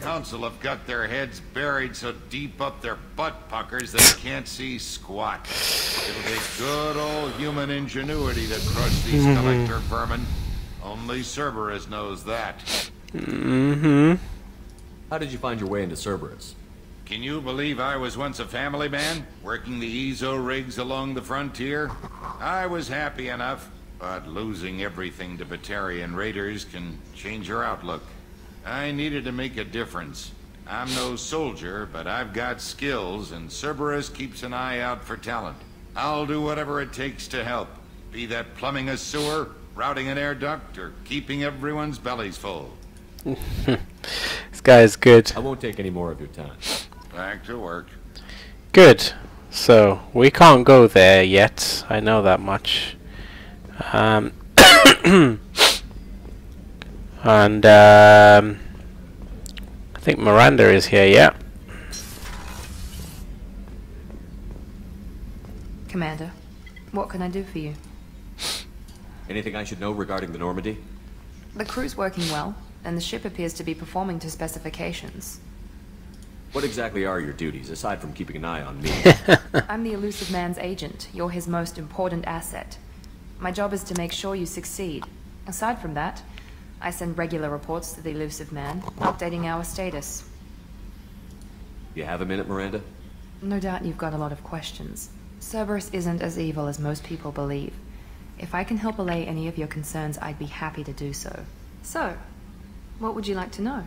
Council have got their heads buried so deep up their butt puckers they can't see squat. It'll take good old human ingenuity to crush these collector vermin. Only Cerberus knows that. How did you find your way into Cerberus? Can you believe I was once a family man, working the EZO rigs along the frontier? I was happy enough, but losing everything to Batarian raiders can change your outlook. I needed to make a difference. I'm no soldier, but I've got skills, and Cerberus keeps an eye out for talent. I'll do whatever it takes to help, be that plumbing a sewer, routing an air duct, or keeping everyone's bellies full. This guy is good. I won't take any more of your time. Back to work. Good. So, we can't go there yet. I know that much. And I think Miranda is here, yeah. Commander, what can I do for you? Anything I should know regarding the Normandy? The crew's working well, and the ship appears to be performing to specifications. What exactly are your duties, aside from keeping an eye on me? I'm the Elusive Man's agent. You're his most important asset. My job is to make sure you succeed. Aside from that, I send regular reports to the Elusive Man, updating our status. You have a minute, Miranda? No doubt you've got a lot of questions. Cerberus isn't as evil as most people believe. If I can help allay any of your concerns, I'd be happy to do so. So, what would you like to know?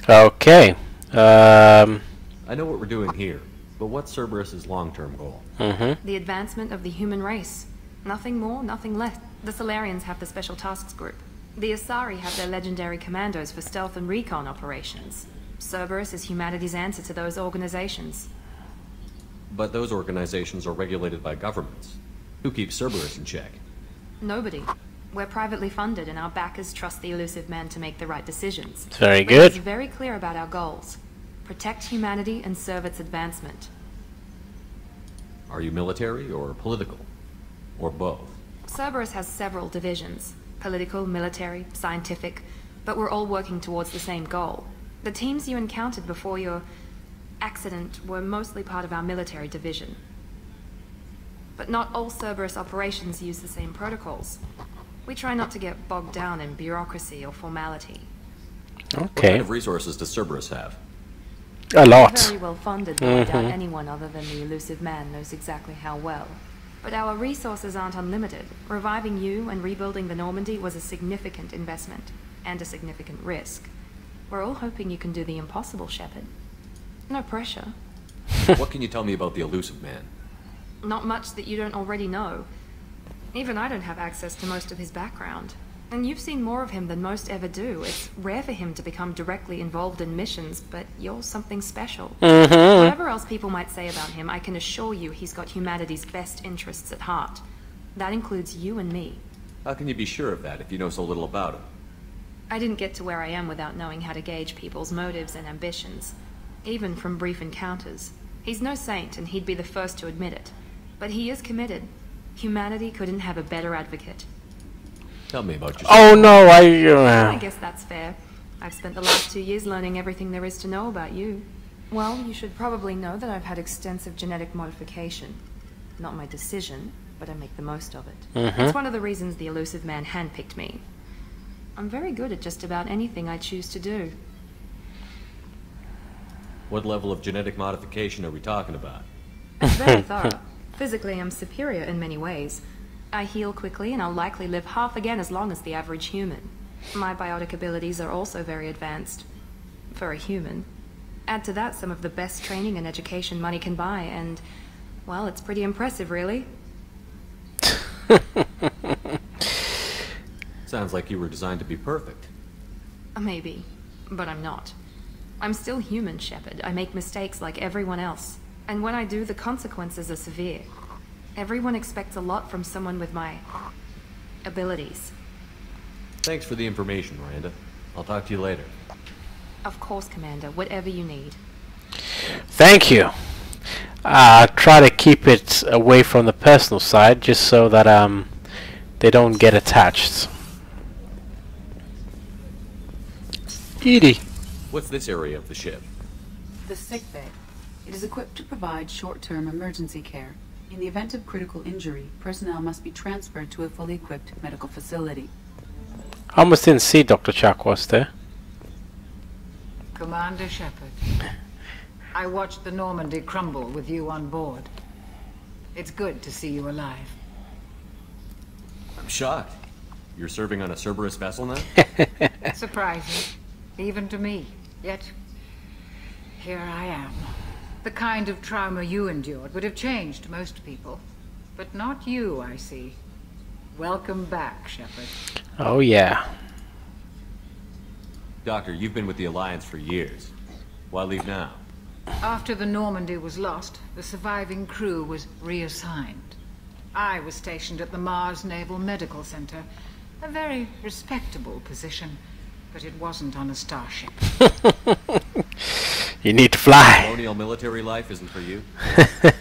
Okay. I know what we're doing here, but what's Cerberus's long-term goal? The advancement of the human race. Nothing more, nothing less. The Solarians have the Special Tasks Group. The Asari have their legendary commandos for stealth and recon operations. Cerberus is humanity's answer to those organizations. But those organizations are regulated by governments. Who keeps Cerberus in check? Nobody. We're privately funded, and our backers trust the Elusive Man to make the right decisions. Very good. He's very clear about our goals. Protect humanity and serve its advancement. Are you military or political? Or both? Cerberus has several divisions. Political, military, scientific. But we're all working towards the same goal. The teams you encountered before your accident were mostly part of our military division. But not all Cerberus operations use the same protocols. We try not to get bogged down in bureaucracy or formality. Okay. What kind of resources does Cerberus have? A lot. Very well funded, though I doubt anyone other than the Elusive Man knows exactly how well. But our resources aren't unlimited. Reviving you and rebuilding the Normandy was a significant investment, and a significant risk. We're all hoping you can do the impossible, Shepard. No pressure. What can you tell me about the Elusive Man? Not much that you don't already know. Even I don't have access to most of his background. And you've seen more of him than most ever do. It's rare for him to become directly involved in missions, but you're something special. Whatever else people might say about him, I can assure you he's got humanity's best interests at heart. That includes you and me. How can you be sure of that if you know so little about him? I didn't get to where I am without knowing how to gauge people's motives and ambitions. Even from brief encounters. He's no saint, and he'd be the first to admit it. But he is committed. Humanity couldn't have a better advocate. Tell me about yourself. Oh no, I guess that's fair. I've spent the last 2 years learning everything there is to know about you. Well, you should probably know that I've had extensive genetic modification. Not my decision, but I make the most of it. It's one of the reasons the Elusive Man handpicked me. I'm very good at just about anything I choose to do. What level of genetic modification are we talking about? It's very thorough. Physically, I'm superior in many ways. I heal quickly, and I'll likely live half again as long as the average human. My biotic abilities are also very advanced. For a human. Add to that some of the best training and education money can buy, and, well, it's pretty impressive, really. Sounds like you were designed to be perfect. Maybe, but I'm not. I'm still human, Shepard. I make mistakes like everyone else. And when I do, the consequences are severe. Everyone expects a lot from someone with my abilities. Thanks for the information, Miranda. I'll talk to you later. Of course, Commander. Whatever you need. Thank you. Try to keep it away from the personal side, just so that they don't get attached. Edie. What's this area of the ship? The sick bay. It is equipped to provide short-term emergency care. In the event of critical injury, personnel must be transferred to a fully equipped medical facility. I almost didn't see Dr. Chakwas there. Commander Shepard, I watched the Normandy crumble with you on board. It's good to see you alive. I'm shocked. You're serving on a Cerberus vessel now? Surprising, even to me. Yet, here I am. The kind of trauma you endured would have changed most people. But not you, I see. Welcome back, Shepard. Oh yeah. Doctor, you've been with the Alliance for years. Why leave now? After the Normandy was lost, the surviving crew was reassigned. I was stationed at the Mars Naval Medical Center. A very respectable position, but it wasn't on a starship. You need to fly. Colonial military life isn't for you?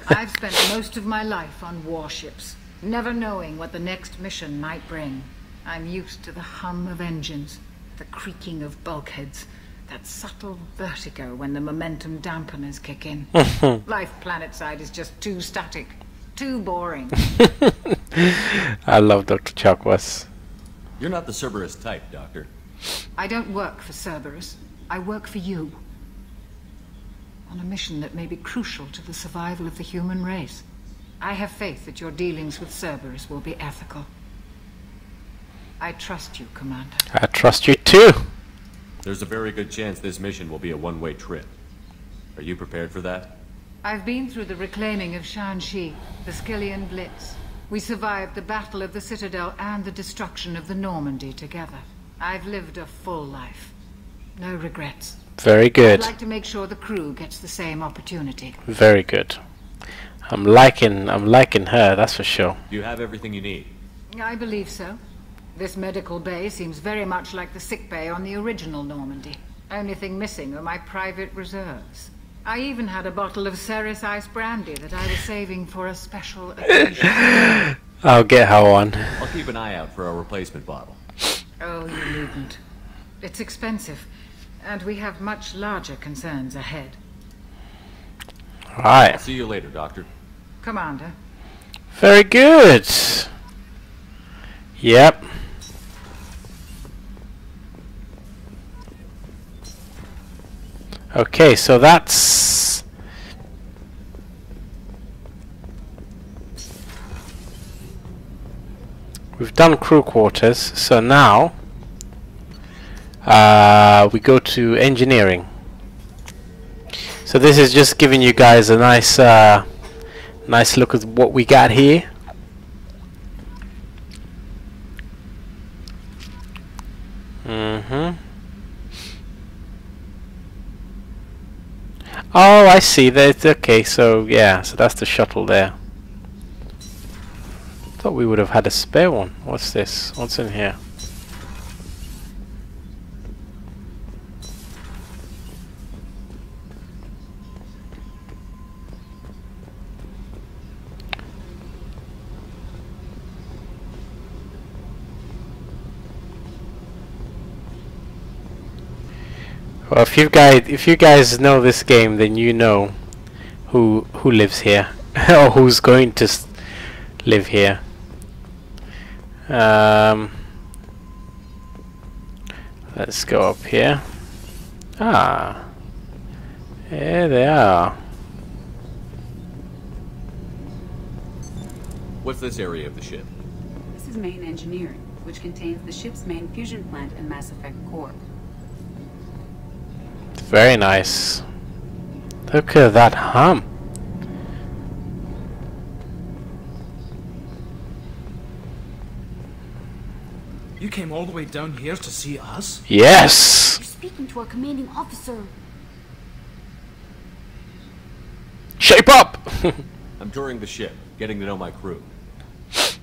I've spent most of my life on warships, never knowing what the next mission might bring. I'm used to the hum of engines, the creaking of bulkheads, that subtle vertigo when the momentum dampeners kick in. Life planetside is just too static, too boring. I love Dr. Chakwas. You're not the Cerberus type, Doctor. I don't work for Cerberus. I work for you. On a mission that may be crucial to the survival of the human race. I have faith that your dealings with Cerberus will be ethical. I trust you, Commander. I trust you too. There's a very good chance this mission will be a one-way trip. Are you prepared for that? I've been through the reclaiming of Shanxi, the Skillian Blitz. We survived the Battle of the Citadel and the destruction of the Normandy together. I've lived a full life. No regrets. Very good. I'd like to make sure the crew gets the same opportunity. Very good. I'm liking her, that's for sure. Do you have everything you need? I believe so. This medical bay seems very much like the sick bay on the original Normandy. Only thing missing are my private reserves. I even had a bottle of Ceres Ice brandy that I was saving for a special occasion. I'll get her one. I'll keep an eye out for a replacement bottle. Oh, you needn't. It's expensive, and we have much larger concerns ahead. I'll Alright. see you later, Doctor. Commander. Very good. Yep. Okay, so that's... We've done crew quarters, so now we go to engineering. So this is just giving you guys a nice nice look at what we got here. Oh, I see. That's okay. So yeah, so that's the shuttle there. Thought we would have had a spare one. What's this? What's in here? Well, if you guys know this game, then you know who lives here or who's going to live here. Let's go up here. Ah, here they are. What's this area of the ship? This is main engineering, which contains the ship's main fusion plant and Mass Effect core. Very nice. Look at that hum. You came all the way down here to see us? Yes. You're speaking to our commanding officer. Shape up. I'm touring the ship, getting to know my crew.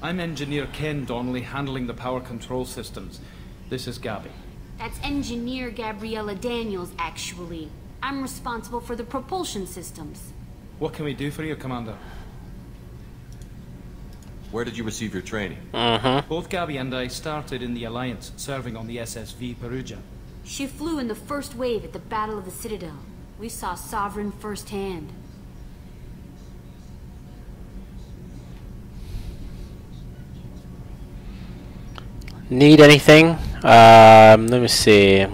I'm Engineer Ken Donnelly, handling the power control systems. This is Gabby. That's Engineer Gabriella Daniels, actually. I'm responsible for the propulsion systems. What can we do for you, Commander? Where did you receive your training? Both Gabby and I started in the Alliance, serving on the SSV Perugia. She flew in the first wave at the Battle of the Citadel. We saw Sovereign firsthand. Need anything? Let me see.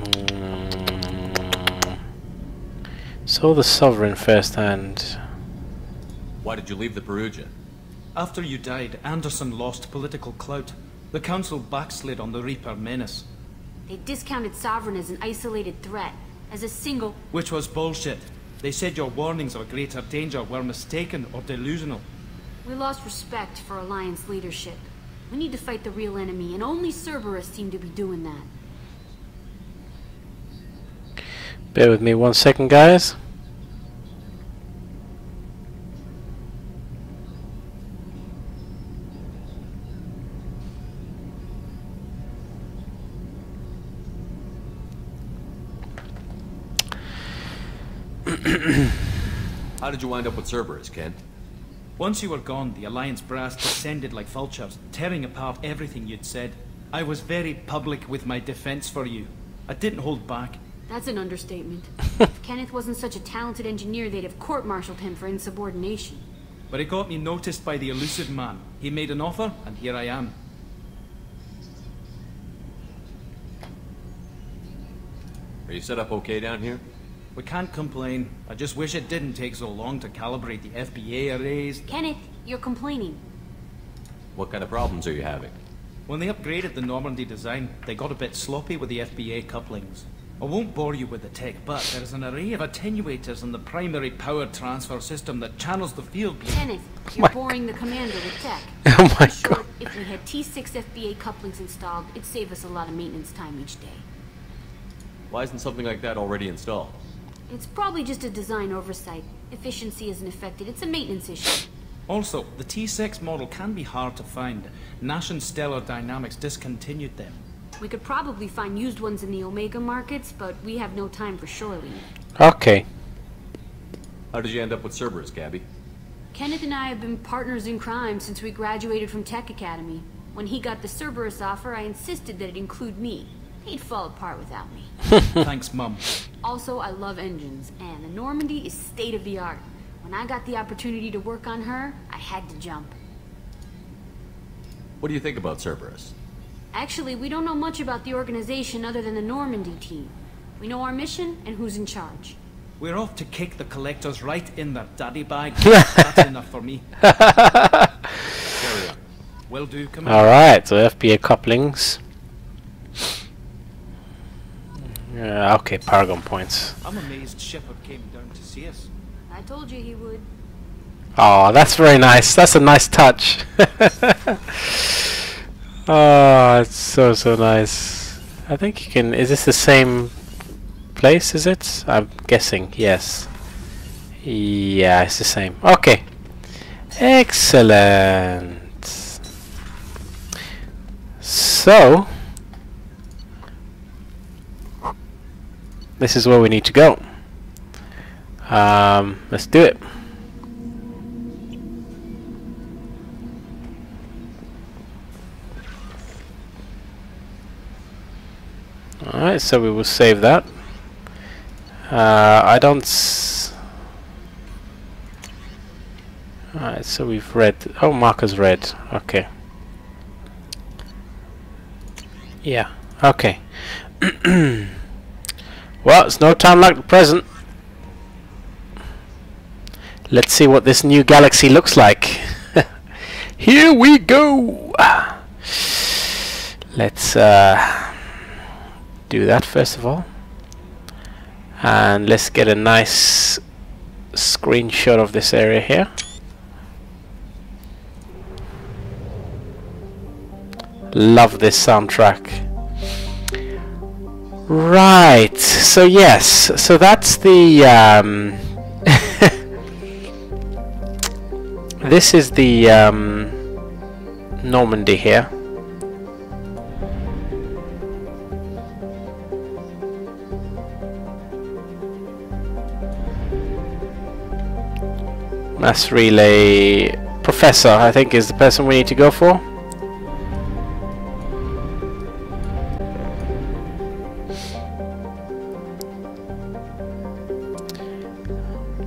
Saw the Sovereign firsthand. Why did you leave the Perugia? After you died, Anderson lost political clout. The Council backslid on the Reaper menace. They discounted Sovereign as an isolated threat, as a single... Which was bullshit. They said your warnings of greater danger were mistaken or delusional. We lost respect for Alliance leadership. We need to fight the real enemy, and only Cerberus seem to be doing that. Bear with me 1 second, guys. How did you wind up with Cerberus, Ken? Once you were gone, the Alliance brass descended like vultures, tearing apart everything you'd said. I was very public with my defense for you. I didn't hold back. That's an understatement. If Kenneth wasn't such a talented engineer, they'd have court-martialed him for insubordination. But it got me noticed by the elusive man. He made an offer, and here I am. Are you set up okay down here? We can't complain. I just wish it didn't take so long to calibrate the FBA arrays. Kenneth, you're complaining. What kind of problems are you having? When they upgraded the Normandy design, they got a bit sloppy with the FBA couplings. I won't bore you with the tech, but there's an array of attenuators in the primary power transfer system that channels the field. Kenneth, you're boring the commander with tech. Oh my In short, god. if we had T6 FBA couplings installed, it'd save us a lot of maintenance time each day. Why isn't something like that already installed? It's probably just a design oversight. Efficiency isn't affected. It's a maintenance issue. Also, the T6 model can be hard to find. Nash and Stellar Dynamics discontinued them. We could probably find used ones in the Omega markets, but we have no time for shore leave. Okay. How did you end up with Cerberus, Gabby? Kenneth and I have been partners in crime since we graduated from Tech Academy. When he got the Cerberus offer, I insisted that it include me. He'd fall apart without me. Thanks, Mum. Also, I love engines, and the Normandy is state-of-the-art. When I got the opportunity to work on her, I had to jump. What do you think about Cerberus? Actually, we don't know much about the organization other than the Normandy team. We know our mission and who's in charge. We're off to kick the collectors right in their daddy bag. That's enough for me. Carry on. Will do, Commander. Alright, so FBA couplings. Okay, Paragon points. I'm amazed Shepard came down to see us. I told you he would. Oh, that's very nice. That's a nice touch. Oh, it's so nice. I think you can... Is this the same place, is it? I'm guessing, yes. Yeah, it's the same. Okay. Excellent. So... this is where we need to go. Let's do it. Alright, so we will save that. I don't... Alright, so we've read... Oh, marker's red. Okay. Yeah, okay. Well, it's no time like the present. Let's see what this new galaxy looks like. Here we go! Let's do that first of all. And let's get a nice screenshot of this area here. Love this soundtrack. Right, so yes, so that's the this is the Normandy here. Mass relay Professor, I think, is the person we need to go for.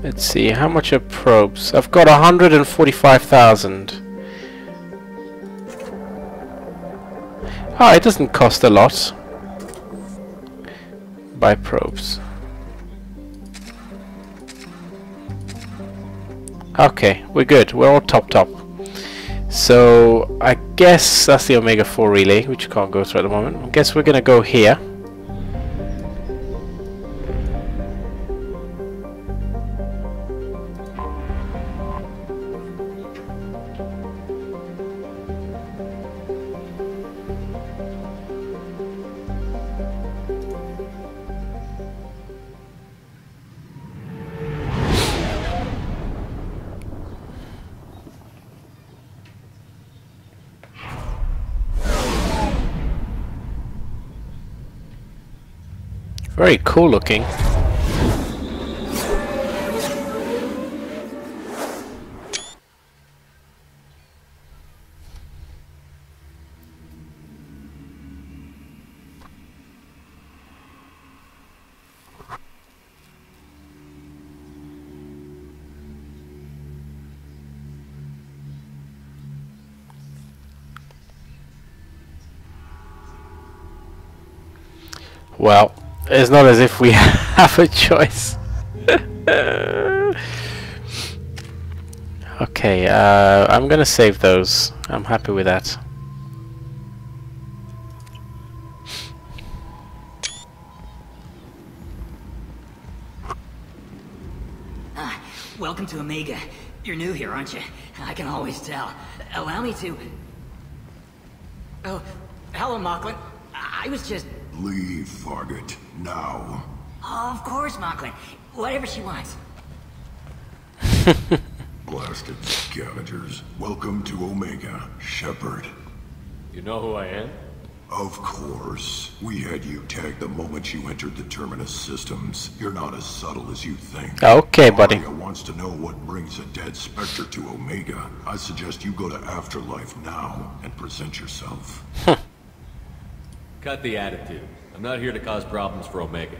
Let's see, how much are probes? I've got 145,000. Oh, it doesn't cost a lot. Buy probes. Okay, we're good. We're all topped up. So, I guess that's the Omega 4 relay, which you can't go through at the moment. I guess we're gonna go here. Very cool looking. Well, it's not as if we have a choice. Okay, I'm gonna save those. I'm happy with that. Welcome to Omega. You're new here, aren't you? I can always tell. Allow me to... Oh, hello, Mocklin. I was just... Leave, Fargate, now. Oh, of course, Mocklin. Whatever she wants. Blasted scavengers. Welcome to Omega, Shepard. You know who I am? Of course. We had you tagged the moment you entered the Terminus systems. You're not as subtle as you think. Okay, buddy. Aria wants to know what brings a dead Spectre to Omega. I suggest you go to AfterLife now and present yourself. Cut the attitude. I'm not here to cause problems for Omega.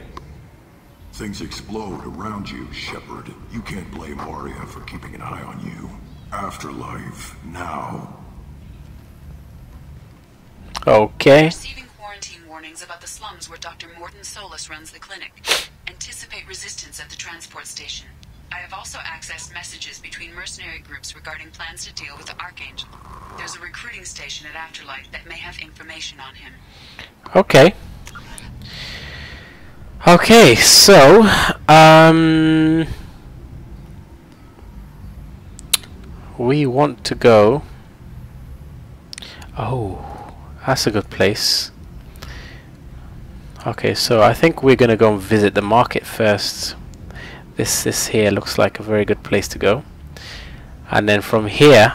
Things explode around you, Shepard. You can't blame Aria for keeping an eye on you. AfterLife, now. Okay. Receiving quarantine warnings about the slums where Dr. Mordin Solus runs the clinic. Anticipate resistance at the transport station. I have also accessed messages between mercenary groups regarding plans to deal with the Archangel. There's a recruiting station at AfterLife that may have information on him. Okay. Okay, so we want to go. Oh, that's a good place. Okay, so I think we're gonna go and visit the market first. This here looks like a very good place to go, and then from here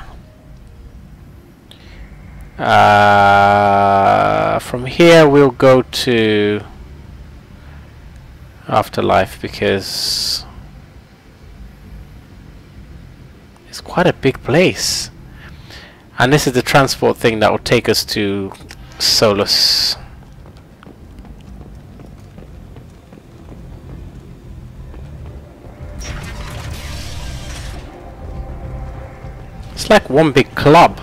we'll go to AfterLife because it's quite a big place, and this is the transport thing that will take us to Solus. It's like one big club.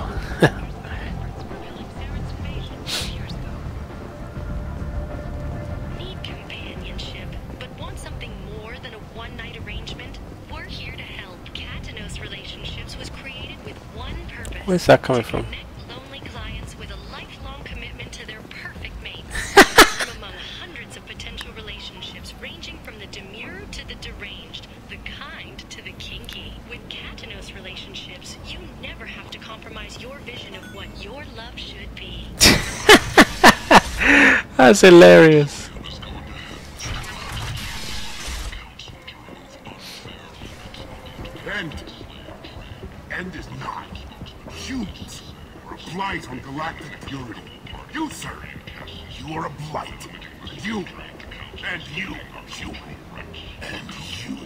Need companionship, but want something more than a one-night arrangement? We're here to help. Katanos Relationships was created with one purpose. Where's that coming from? To connect lonely clients with a lifelong commitment to their perfect mates. From among hundreds of potential relationships ranging from the demure to the deranged, the kind to the kinky. With Katanos Relationships, you never have to compromise your vision of what your love should be. That's hilarious. End is not. Humans are a blight on galactic purity. You, sir, you are a blight. You, and you, human, and you.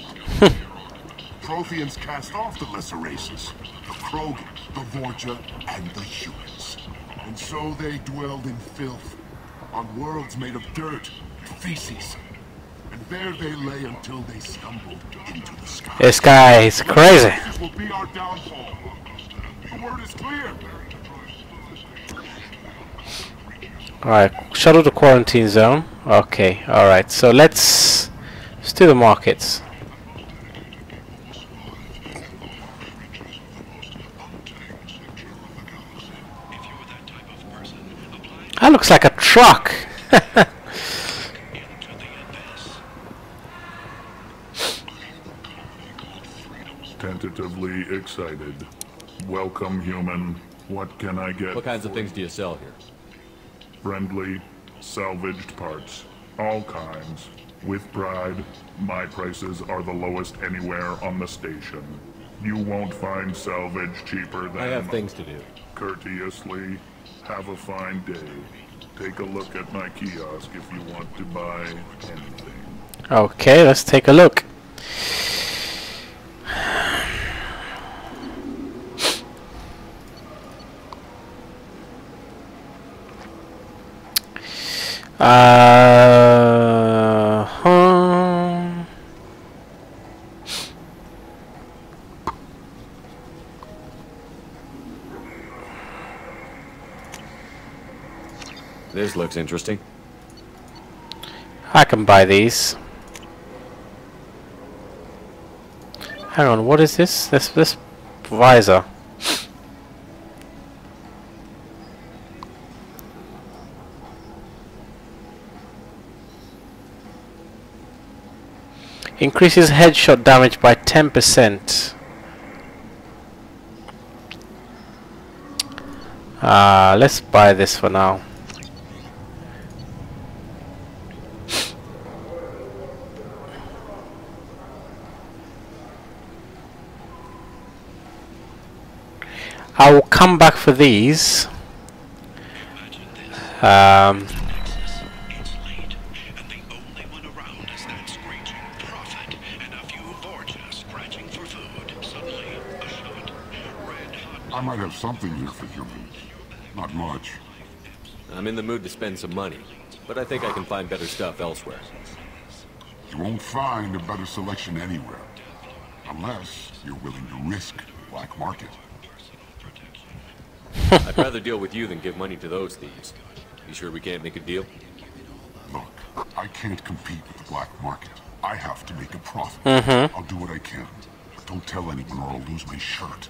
Protheans cast off the lesser races, the Krogan, the Vorja, and the humans. And so they dwelled in filth, on worlds made of dirt and feces. And there they lay until they stumbled into the sky. This guy is crazy. This will be our downfall. The word is clear. Alright, shuttle to quarantine zone. Okay, alright, so let's do the markets. That looks like a truck. Tentatively excited. Welcome, human. What can I get? What kinds of things do you sell here? Friendly, salvaged parts. All kinds. With pride, my prices are the lowest anywhere on the station. You won't find salvage cheaper than... I have things to do. Courteously, have a fine day. Take a look at my kiosk if you want to buy anything. Okay, let's take a look. This looks interesting. I can buy these. Hang on, what is this? This visor. Increases headshot damage by 10%. Let's buy this for now. I will come back for these. I might have something here for humans. Not much. I'm in the mood to spend some money, but I think I can find better stuff elsewhere. You won't find a better selection anywhere. Unless you're willing to risk black market. I'd rather deal with you than give money to those thieves. You sure we can't make a deal? Look, I can't compete with the black market. I have to make a profit. I'll do what I can. But don't tell anyone or I'll lose my shirt.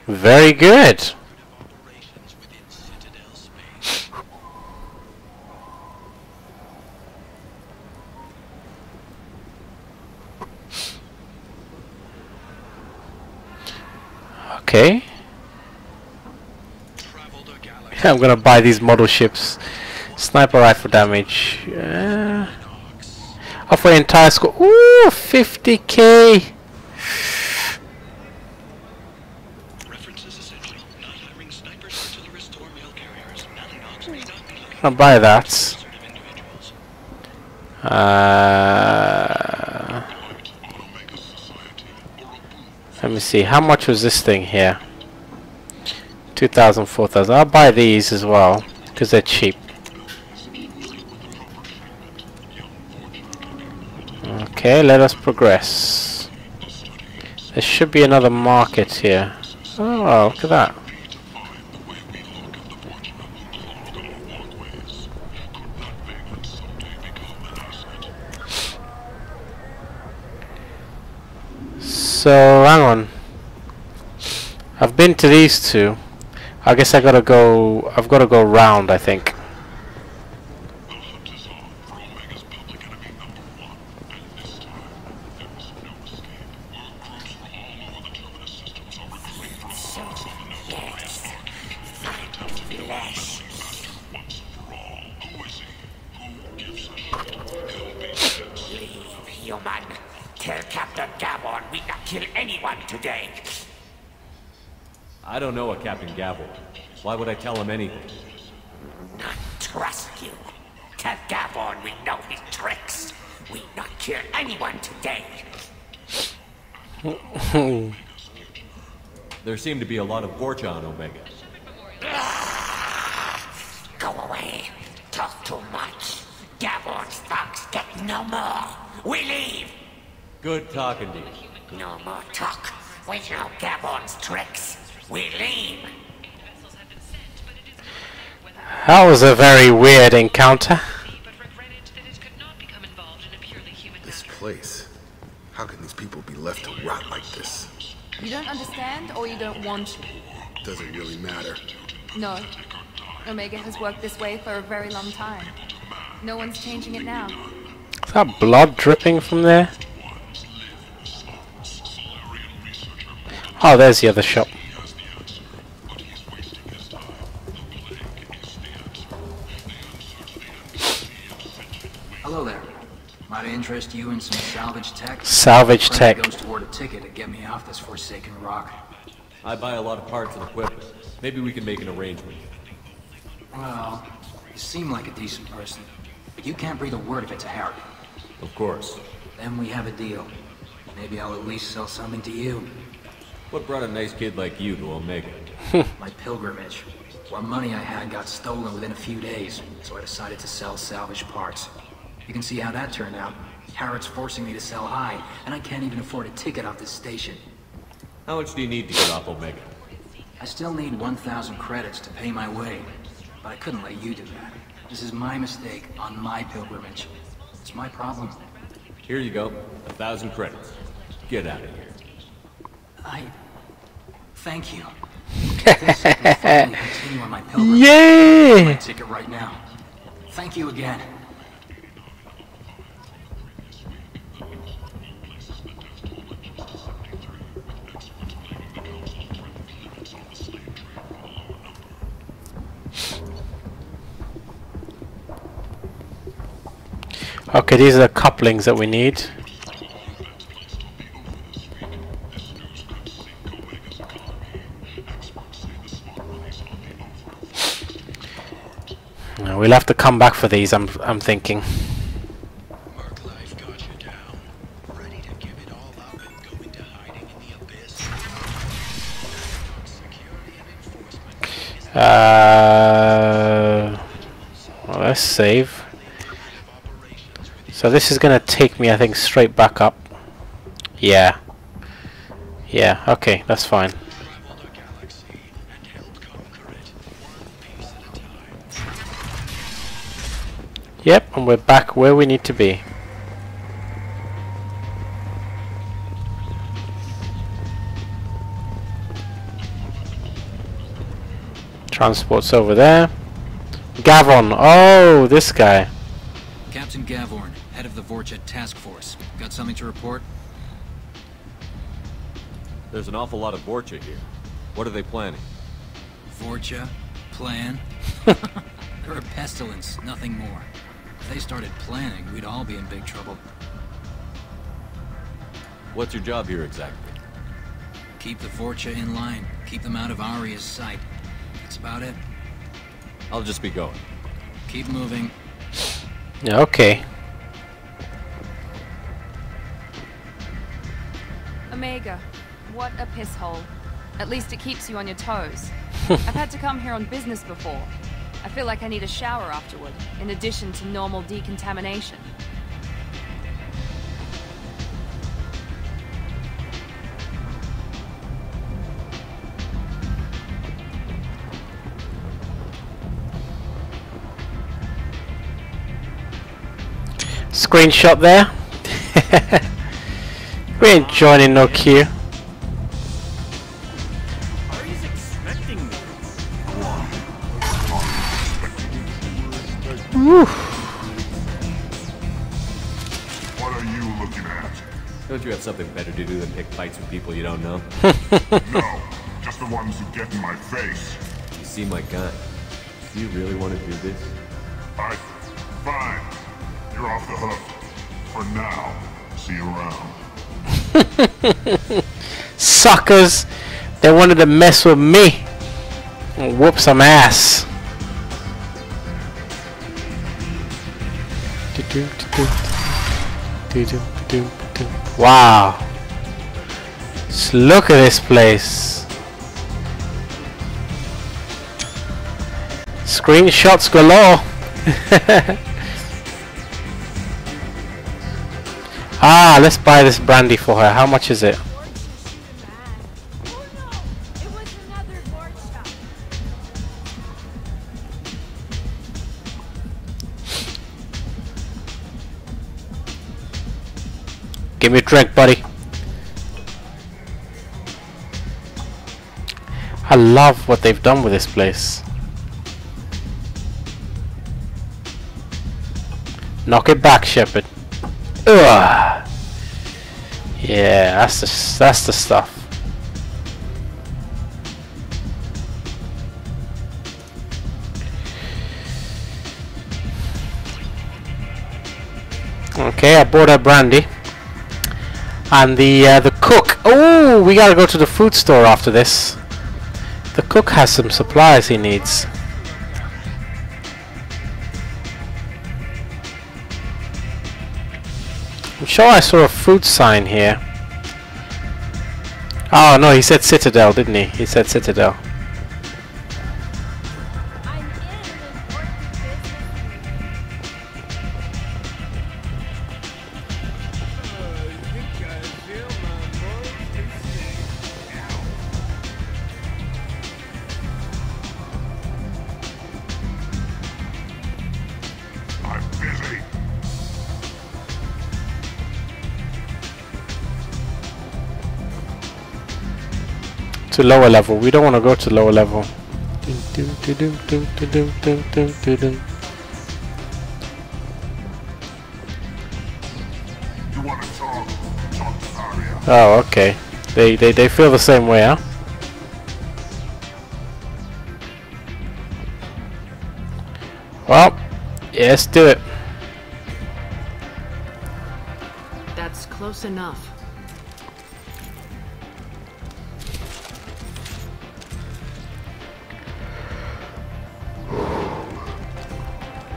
Very good. Okay. I'm gonna buy these model ships. Sniper rifle damage. Offer entire score. Ooh, 50k. I'll buy that. Let me see. How much was this thing here? 2,000, 4,000. I'll buy these as well because they're cheap. Okay, let us progress. There should be another market here. Oh, look at that. So, hang on. I've been to these two. I guess I've got to go round, I think. Human, tell Captain Gavon we not kill anyone today. I don't know a Captain Gavel. Why would I tell him anything? Not trust you. Tell Gavon we know his tricks. We not kill anyone today. There seem to be a lot of Vorcha on Omega. Go away. Talk too much. Gavorn's thugs get no more. We leave. Good talking to you. No more talk. We know Gavorn's tricks. We leave. That was a very weird encounter. This place. How can these people be left to rot like this? You don't understand, or you don't want to? Doesn't really matter. No. Omega has worked this way for a very long time. No one's changing it now. Is that blood dripping from there? Oh, there's the other shop. Hello there. Might I interest you in some salvage tech? Salvage tech. Goes toward a ticket to get me off this forsaken rock. I buy a lot of parts and equipment. Maybe we can make an arrangement. Well, you seem like a decent person, but you can't breathe a word of it to Harry. Of course. Then we have a deal. Maybe I'll at least sell something to you. What brought a nice kid like you to Omega? My pilgrimage. What money I had got stolen within a few days, so I decided to sell salvage parts. You can see how that turned out. Harrod's forcing me to sell high, and I can't even afford a ticket off this station. How much do you need to get off Omega? I still need 1,000 credits to pay my way, but I couldn't let you do that. This is my mistake on my pilgrimage. It's my problem. Here you go. 1,000 credits. Get out of here. Thank you. This I can finally continue on my pilgrimage. Yeah! My ticket right now. Thank you again. Okay, these are the couplings that we need. We'll have to come back for these, I'm thinking. Well, let's save. So this is gonna take me, I think, straight back up. Yeah. Yeah, okay, that's fine. Yep, and we're back where we need to be. Transport's over there. Gavon, oh, this guy. Captain Gavorn, head of the Vorcha task force. Got something to report? There's an awful lot of Vorcha here. What are they planning? Vorcha? Plan? They're a pestilence, nothing more. If they started planning, we'd all be in big trouble. What's your job here exactly? Keep the Vorcha in line. Keep them out of Aria's sight. That's about it. I'll just be going. Keep moving. Okay. Omega, what a piss hole. At least it keeps you on your toes. I've had to come here on business before. I feel like I need a shower afterward, in addition to normal decontamination. Screenshot there. We ain't joining no queue. Woo. What are you looking at? Don't you have something better to do than pick fights with people you don't know? No, just the ones who get in my face. You see my gun. Do you really want to do this? Fine. You're off the hook. For now. See you around. Suckers! They wanted to mess with me and whoop some ass. Wow. Just look at this place. Screenshots galore. Ah, let's buy this brandy for her. How much is it? Give me a drink, buddy. I love what they've done with this place. Knock it back, Shepard. Ugh. Yeah, that's the stuff. Okay, I bought a brandy. And the cook. Oh, we gotta go to the food store after this. The cook has some supplies he needs. I'm sure I saw a food sign here. Oh no, he said Citadel, didn't he? He said Citadel. To lower level. We don't want to go to lower level. Oh, okay. They feel the same way, huh? Well, yeah, let's do it. That's close enough.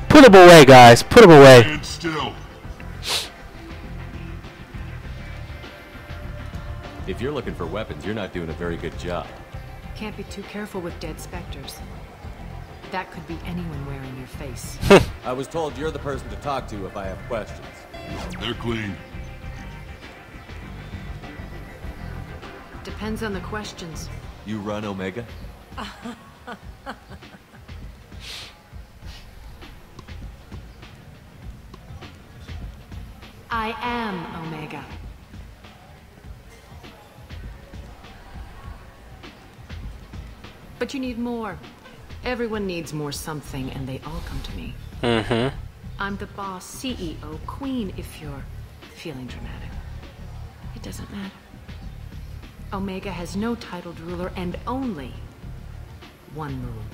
Put him away, guys. Put him away. Stand still. If you're looking for weapons, you're not doing a very good job. Can't be too careful with dead specters. That could be anyone wearing your face. I was told you're the person to talk to if I have questions. They're clean. Depends on the questions. You run Omega? I am Omega. But you need more. Everyone needs more something, and they all come to me. Mm-hmm. I'm the boss, CEO, queen, if you're feeling dramatic. It doesn't matter. Omega has no titled ruler and only one rule.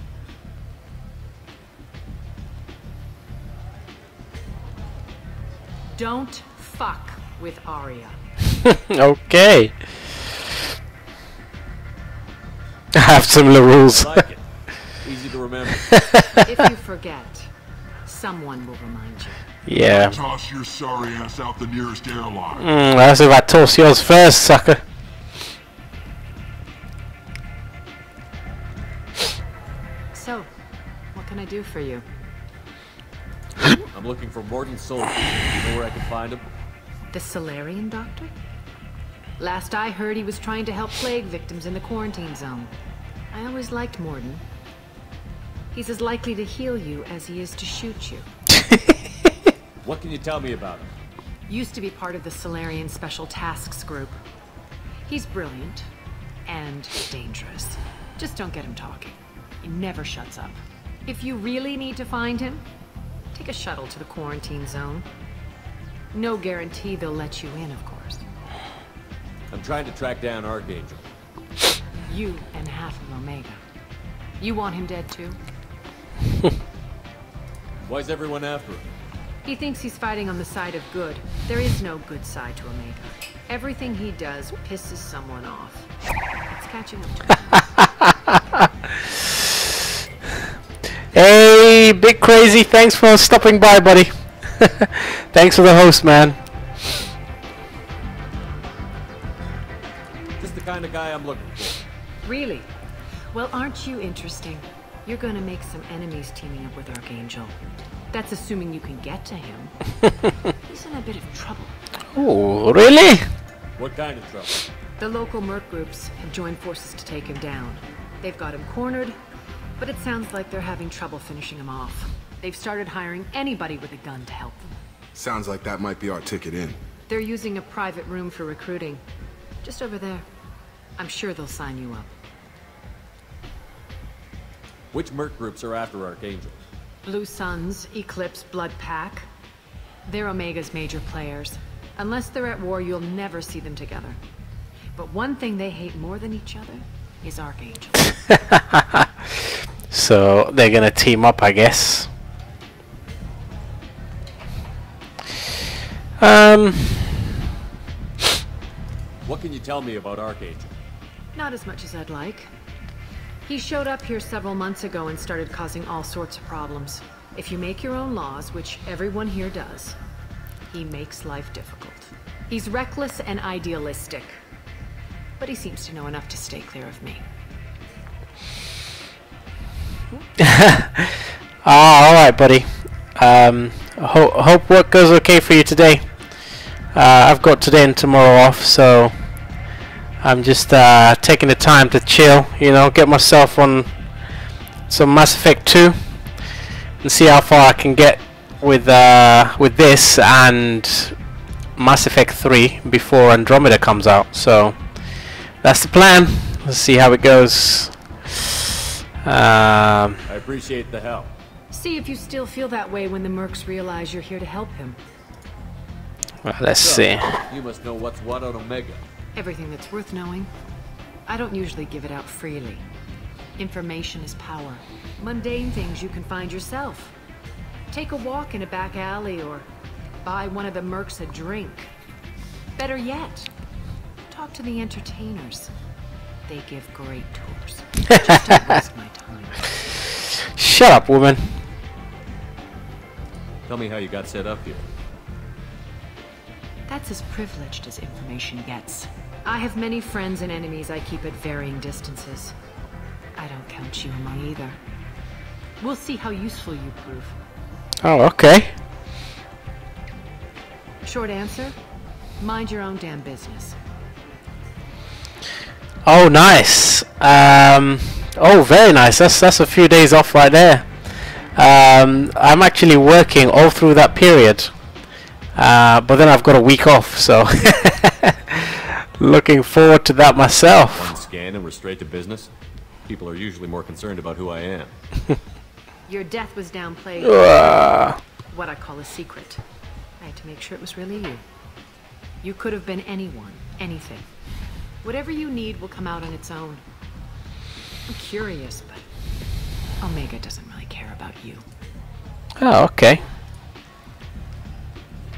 Don't fuck with Aria. Okay. I have similar rules. Like it. Easy to remember. If you forget, someone will remind you. Yeah. Toss your sorry ass out the nearest airlock. That's if I toss yours first, sucker. So, what can I do for you? I'm looking for Mordin Solus. You know where I can find him? The Solarian doctor? Last I heard, he was trying to help plague victims in the quarantine zone. I always liked Mordin. He's as likely to heal you as he is to shoot you. What can you tell me about him? Used to be part of the Solarian Special Tasks Group. He's brilliant and dangerous. Just don't get him talking. He never shuts up. If you really need to find him, take a shuttle to the quarantine zone. No guarantee they'll let you in, of course. I'm trying to track down Archangel. You and half of Omega. You want him dead too? Why's everyone after him? He thinks he's fighting on the side of good. There is no good side to Omega. Everything he does pisses someone off. It's catching up to him. Hey, Big Crazy, thanks for stopping by, buddy. Thanks for the host, man. Just guy I'm looking for. Really? Well, aren't you interesting? You're gonna make some enemies teaming up with Archangel. That's assuming you can get to him. He's in a bit of trouble. Oh, really? What kind of trouble? The local merc groups have joined forces to take him down. They've got him cornered, but it sounds like they're having trouble finishing him off. They've started hiring anybody with a gun to help them. Sounds like that might be our ticket in. They're using a private room for recruiting. Just over there. I'm sure they'll sign you up. Which merc groups are after Archangel? Blue Suns, Eclipse, Blood Pack. They're Omega's major players. Unless they're at war, you'll never see them together. But one thing they hate more than each other is Archangel. So they're gonna team up, I guess. What can you tell me about Archangel? Not as much as I'd like. He showed up here several months ago and started causing all sorts of problems. If you make your own laws, which everyone here does, he makes life difficult. He's reckless and idealistic. But he seems to know enough to stay clear of me. Alright, buddy. Hope work goes okay for you today. I've got today and tomorrow off, so I'm just taking the time to chill, you know, get myself on some Mass Effect 2 and see how far I can get with this and Mass Effect 3 before Andromeda comes out. So that's the plan. Let's see how it goes. I appreciate the help. See if you still feel that way when the mercs realize you're here to help him. Well, let's see. You must know what's what on Omega. Everything that's worth knowing. I don't usually give it out freely. Information is power. Mundane things you can find yourself. Take a walk in a back alley or buy one of the mercs a drink. Better yet, talk to the entertainers. They give great tours. Just don't waste my time. Shut up, woman. Tell me how you got set up here. That's as privileged as information gets. I have many friends and enemies I keep at varying distances. I don't count you among either. We'll see how useful you prove. Oh, okay. Short answer, mind your own damn business. Oh, nice. Oh, very nice. That's a few days off right there. I'm actually working all through that period. But then I've got a week off, so looking forward to that myself. One scan and we're straight to business. People are usually more concerned about who I am. Your death was downplayed. What I call a secret. I had to make sure it was really you. You could have been anyone, anything. Whatever you need will come out on its own. I'm curious, but Omega doesn't really care about you. Oh, okay.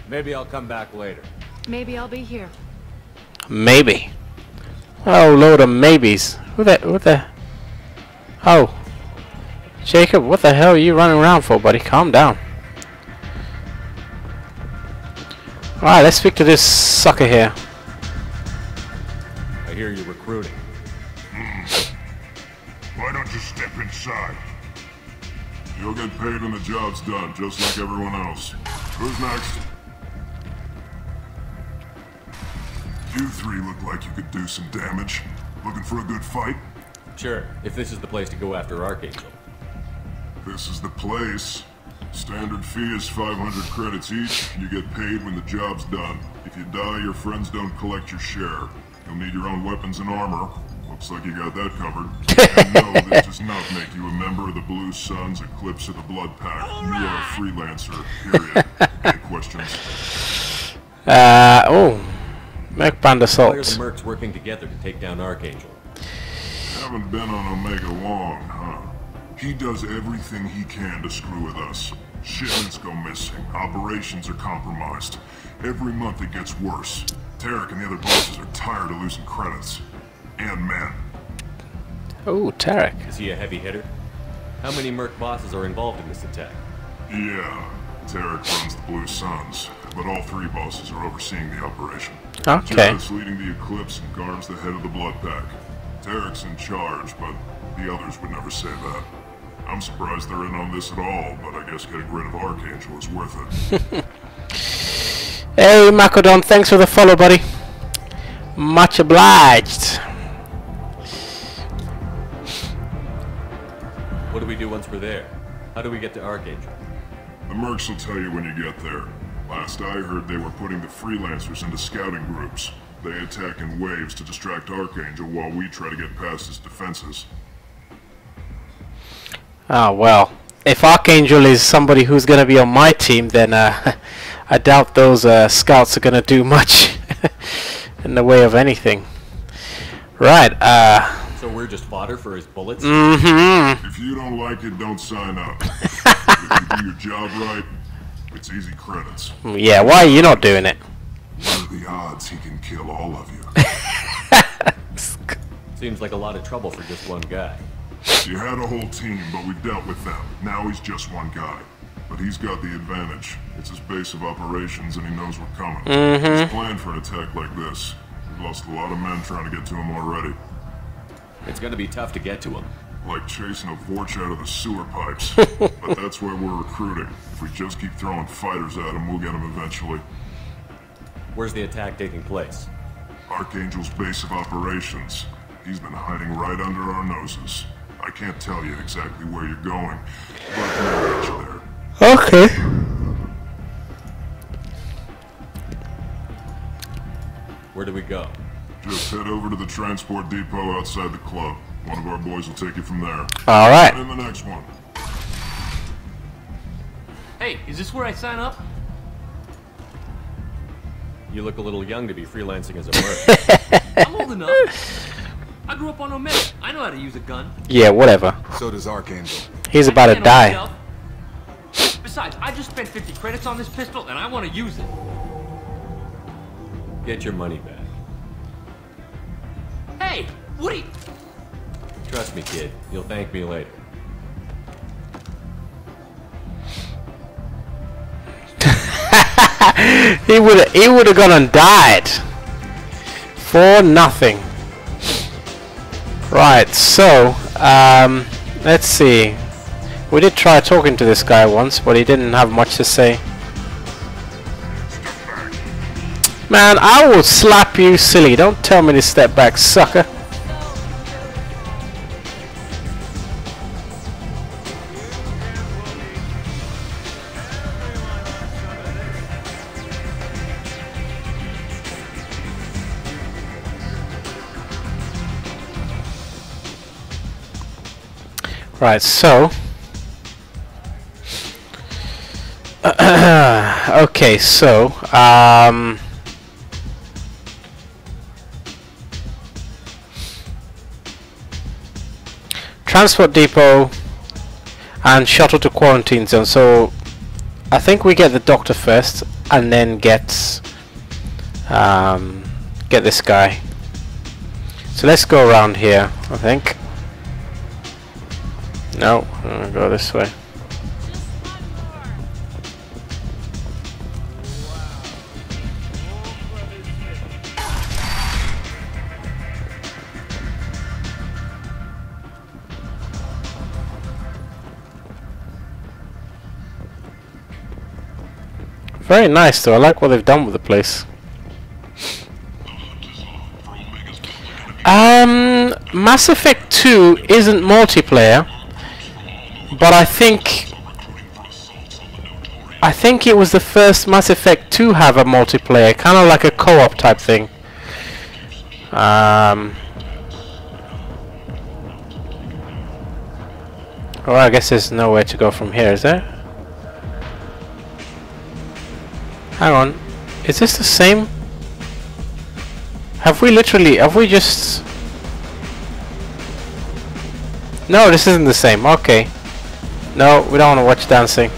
Maybe I'll come back later. Maybe I'll be here. Maybe. Oh, load of maybes. What the? Oh. Jacob, what the hell are you running around for, buddy? Calm down. Alright, let's speak to this sucker here. I hear you're recruiting. Why don't you step inside? You'll get paid when the job's done, just like everyone else. Who's next? You three look like you could do some damage. Looking for a good fight? Sure, if this is the place to go after Archangel. This is the place. Standard fee is 500 credits each, and you get paid when the job's done. If you die, your friends don't collect your share. You'll need your own weapons and armor. Looks like you got that covered. And no, this does not make you a member of the Blue Suns, Eclipse, or the Blood Pack. You are a freelancer, period. Any questions? Oh. Mech Band Assault. Why are the mercs working together to take down Archangel? Haven't been on Omega long, huh? He does everything he can to screw with us. Shipments go missing, operations are compromised. Every month it gets worse. Tarek and the other bosses are tired of losing credits. And men. Oh, Tarek. Is he a heavy hitter? How many merc bosses are involved in this attack? Yeah. Tarek runs the Blue Suns, but all three bosses are overseeing the operation. Okay. Jared's leading the Eclipse and guards the head of the Blood Pack. Tarek's in charge, but the others would never say that. I'm surprised they're in on this at all, but I guess getting rid of Archangel is worth it. Hey, Macodon, thanks for the follow, buddy. Much obliged. What do we do once we're there? How do we get to Archangel? The mercs will tell you when you get there. Last I heard, they were putting the freelancers into scouting groups. They attack in waves to distract Archangel while we try to get past his defenses. Ah, well. If Archangel is somebody who's going to be on my team, then I doubt those scouts are going to do much in the way of anything. Right, So we're just fodder for his bullets? Mm-hmm. If you don't like it, don't sign up. If you do your job right, it's easy credits. Yeah, why are you not doing it? What are the odds he can kill all of you? Seems like a lot of trouble for just one guy. You had a whole team, but we've dealt with them. Now he's just one guy. But he's got the advantage. It's his base of operations and he knows we're coming. He's planned for an attack like this. We've lost a lot of men trying to get to him already. It's gonna be tough to get to him. Like chasing a Vorch out of the sewer pipes. But that's where we're recruiting. If we just keep throwing fighters at him, we'll get him eventually. Where's the attack taking place? Archangel's base of operations. He's been hiding right under our noses. I can't tell you exactly where you're going, but I'll get you there. Okay. Where do we go? Just head over to the transport depot outside the club. One of our boys will take you from there. All right. And in the next one. Hey, is this where I sign up? You look a little young to be freelancing as a merc. I'm old enough. I grew up on Omega. I know how to use a gun. Yeah, whatever. So does Archangel. He's about to die. Myself. Besides, I just spent 50 credits on this pistol, and I want to use it. Get your money back. Hey, what are you... Trust me, kid. You'll thank me later. he would have gone and died for nothing. Right, so let's see. We did try talking to this guy once, but he didn't have much to say. Man, I will slap you silly. Don't tell me to step back, sucker. Right, so okay, so transport depot and shuttle to quarantine zone. So I think we get the doctor first and then get this guy. So let's go around here, I think. No, I'm gonna go this way. Very nice though, I like what they've done with the place. Mass Effect 2 isn't multiplayer, but I think it was the first Mass Effect to have a multiplayer, kind of like a co-op type thing. Oh, I guess there's nowhere to go from here, is there? Hang on, is this the same? Have we just... No, this isn't the same, okay. No, we don't want to watch dancing.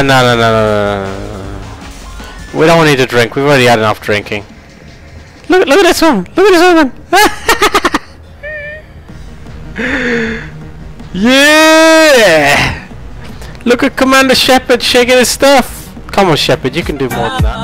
No. We don't need to drink, we've already had enough drinking. Look at this one! Look at this one! Yeah! Look at Commander Shepard shaking his stuff. Come on, Shepard, you can do more than that.